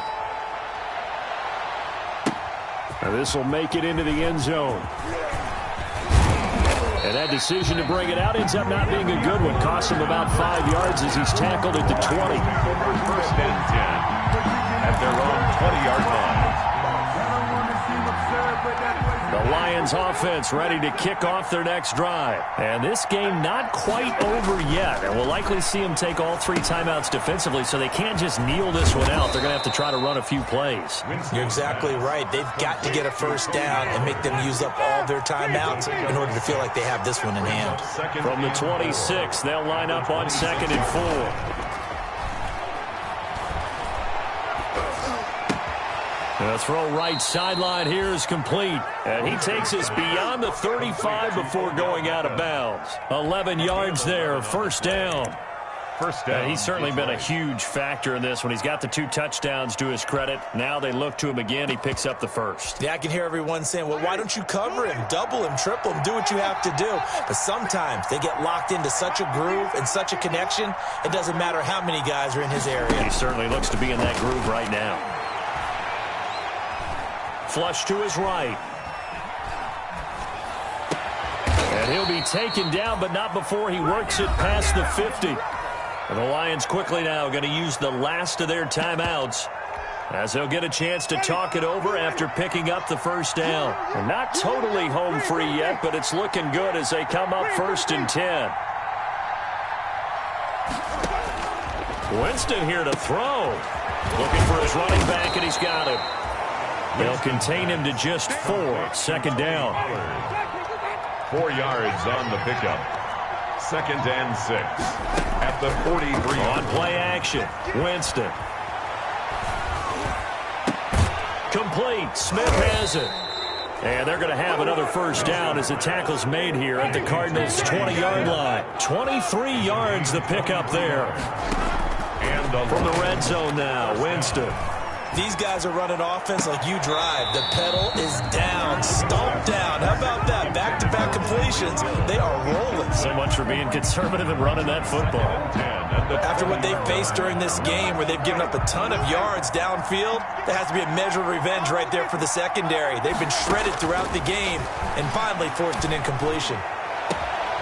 Now this will make it into the end zone. And that decision to bring it out ends up not being a good one. Costs him about 5 yards as he's tackled at the 20. First and 10 at their own 20-yard line. The Lions offense ready to kick off their next drive. And this game not quite over yet. And we'll likely see them take all 3 timeouts defensively, so they can't just kneel this one out. They're going to have to try to run a few plays. You're exactly right. They've got to get a first down and make them use up all their timeouts in order to feel like they have this one in hand. From the 26, they'll line up on 2nd and 4. The throw right sideline here is complete. And he takes us beyond the 35 before going out of bounds. 11 yards there, first down. First down. He's certainly been a huge factor in this one. He's got the 2 touchdowns to his credit. Now they look to him again. He picks up the first. Yeah, I can hear everyone saying, well, why don't you cover him, double him, triple him, do what you have to do. But sometimes they get locked into such a groove and such a connection, it doesn't matter how many guys are in his area. He certainly looks to be in that groove right now. Flush to his right. And he'll be taken down, but not before he works it past the 50. And the Lions quickly now going to use the last of their timeouts as they'll get a chance to talk it over after picking up the first down. And not totally home free yet, but it's looking good as they come up 1st and 10. Winston here to throw. Looking for his running back, and he's got him. They'll contain him to just 4. 2nd down. 4 yards on the pickup. 2nd and 6 at the 43. On play action, Winston. Complete. Smith has it. And they're going to have another first down as the tackle's made here at the Cardinals' 20-yard line. 23 yards the pickup there. And from the red zone now, Winston. These guys are running offense like you drive. The pedal is down, stomped down. How about that? Back-to-back completions. They are rolling. So much for being conservative and running that football. After what they've faced during this game where they've given up a ton of yards downfield, there has to be a measure of revenge right there for the secondary. They've been shredded throughout the game and finally forced an incompletion.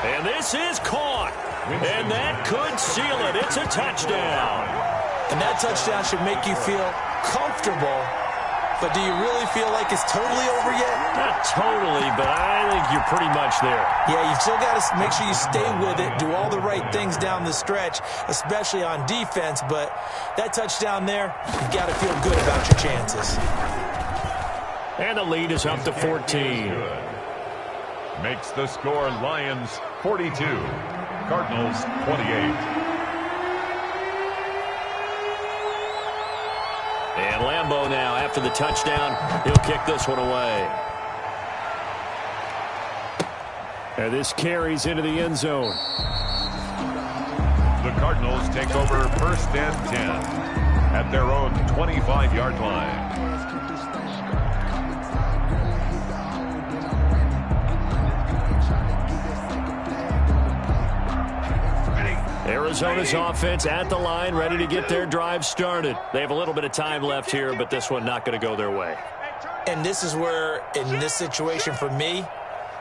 And this is caught. And that could seal it. It's a touchdown. And that touchdown should make you feel comfortable, but do you really feel like it's totally over yet? Not totally, but I think you're pretty much there. Yeah, you've still got to make sure you stay with it, do all the right things down the stretch, especially on defense, but that touchdown there, you've got to feel good about your chances. And the lead is up to 14. Makes the score Lions 42, Cardinals 28. And Lambeau now, after the touchdown, he'll kick this one away. And this carries into the end zone. The Cardinals take over 1st and 10 at their own 25-yard line. Arizona's offense at the line, ready to get their drive started. They have a little bit of time left here, but this one not going to go their way. And this is where, in this situation for me,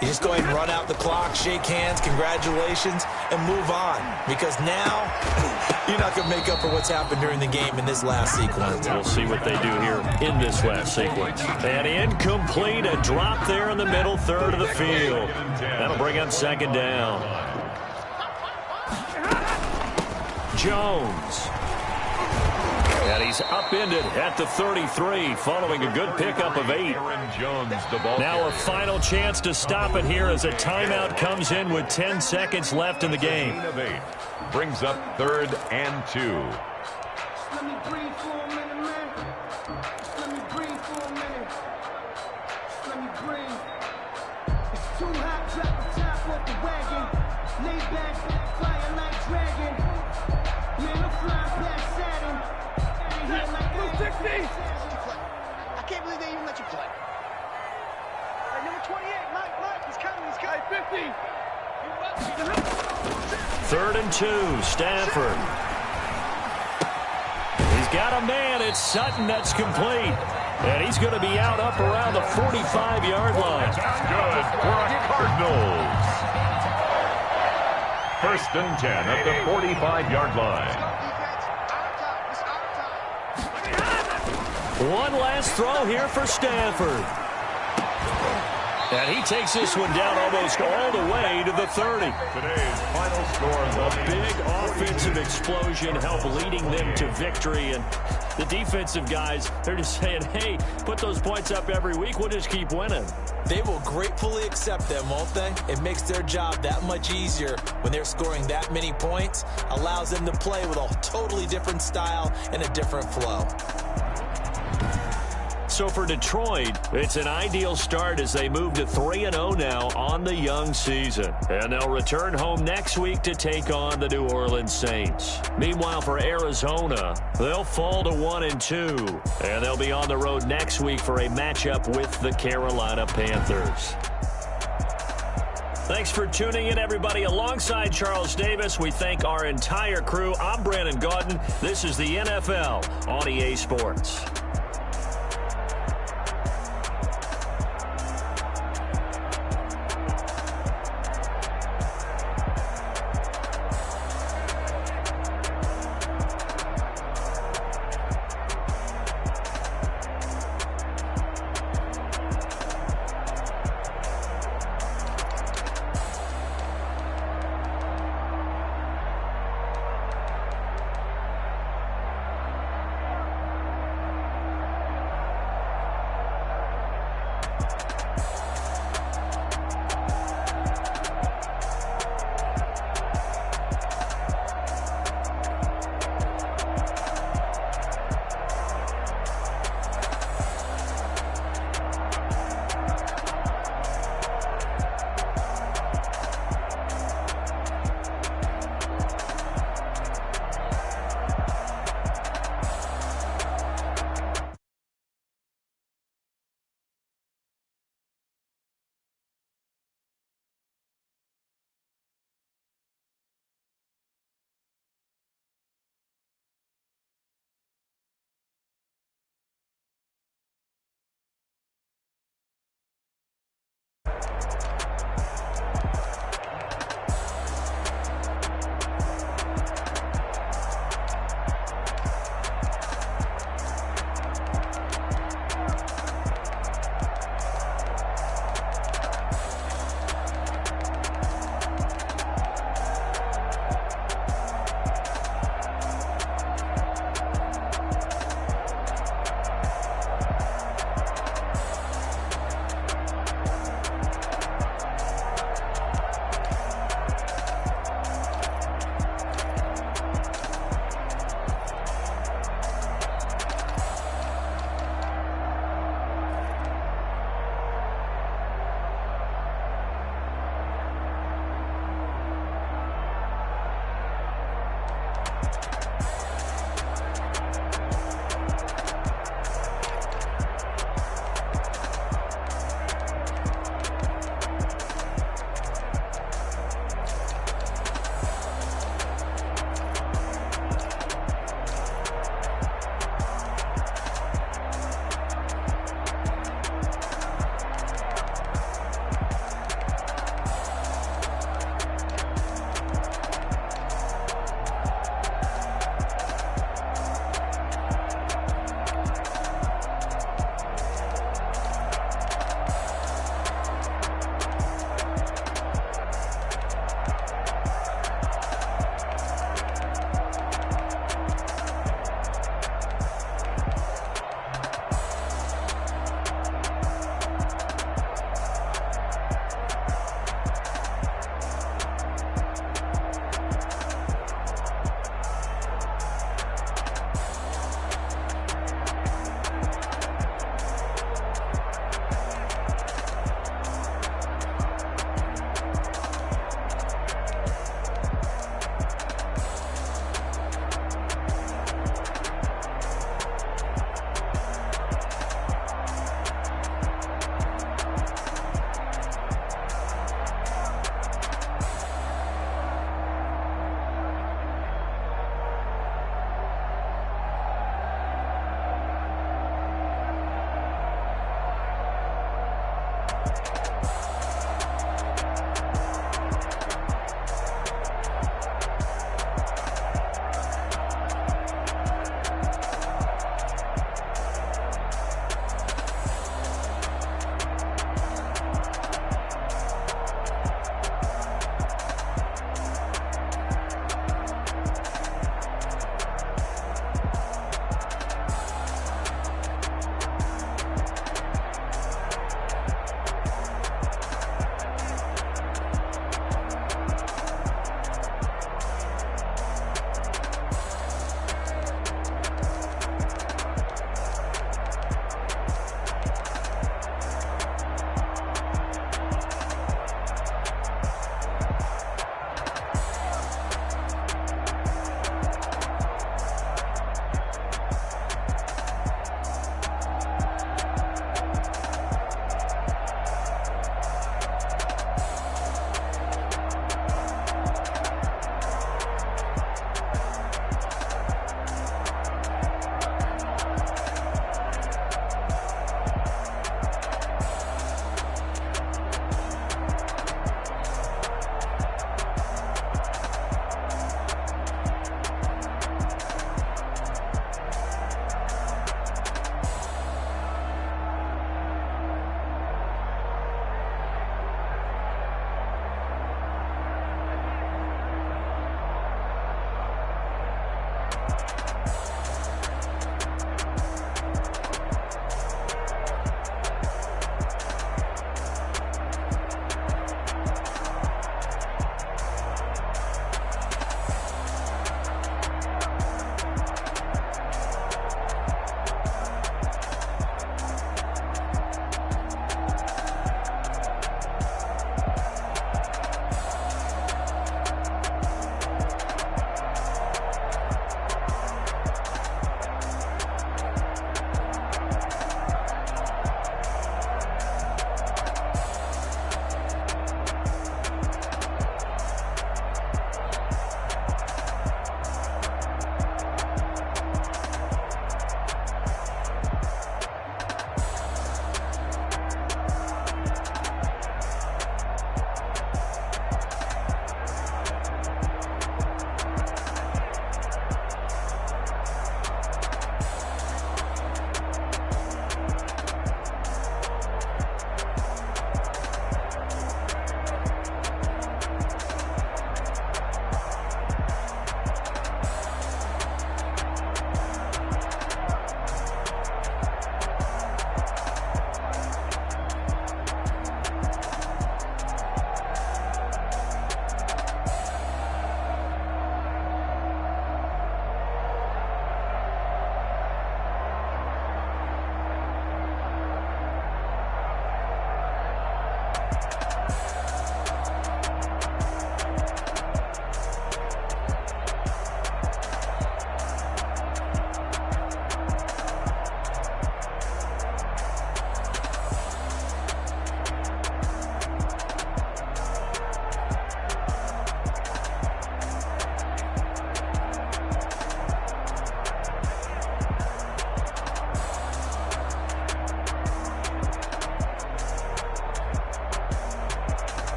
you just go ahead and run out the clock, shake hands, congratulations, and move on. Because now, you're not going to make up for what's happened during the game in this last sequence. We'll see what they do here in this last sequence. And incomplete, a drop there in the middle third of the field. That'll bring up 2nd down. Jones. And he's upended at the 33 following a good pickup of 8. Now a final chance to stop it here as a timeout comes in with 10 seconds left in the game. Brings up 3rd and 2. Let me breathe for a minute, man. Let me breathe for a minute. Let me breathe. It's too hot, drop the top off the wagon. Lay back, flying like dragon. Man, I'm flying past Saturn. Here like Blue 60. I can't believe they even let you play. Hey, number 28, Mike, he's coming, he's coming. 50. 3rd and 2, Stafford. He's got a man. It's Sutton that's complete. And he's going to be out up around the 45-yard line. Good for the Cardinals. 1st and 10 at the 45-yard line. One last throw here for Stafford. And he takes this one down almost all the way to the 30. Today's final score. A big offensive explosion helped leading them to victory. And the defensive guys, they're just saying, hey, put those points up every week. We'll just keep winning. They will gratefully accept them, won't they? It makes their job that much easier when they're scoring that many points. Allows them to play with a totally different style and a different flow. So for Detroit, it's an ideal start as they move to 3-0 now on the young season. And they'll return home next week to take on the New Orleans Saints. Meanwhile, for Arizona, they'll fall to 1-2. And they'll be on the road next week for a matchup with the Carolina Panthers. Thanks for tuning in, everybody. Alongside Charles Davis, we thank our entire crew. I'm Brandon Gaudin. This is the NFL on EA Sports.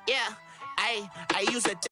Yeah, I use a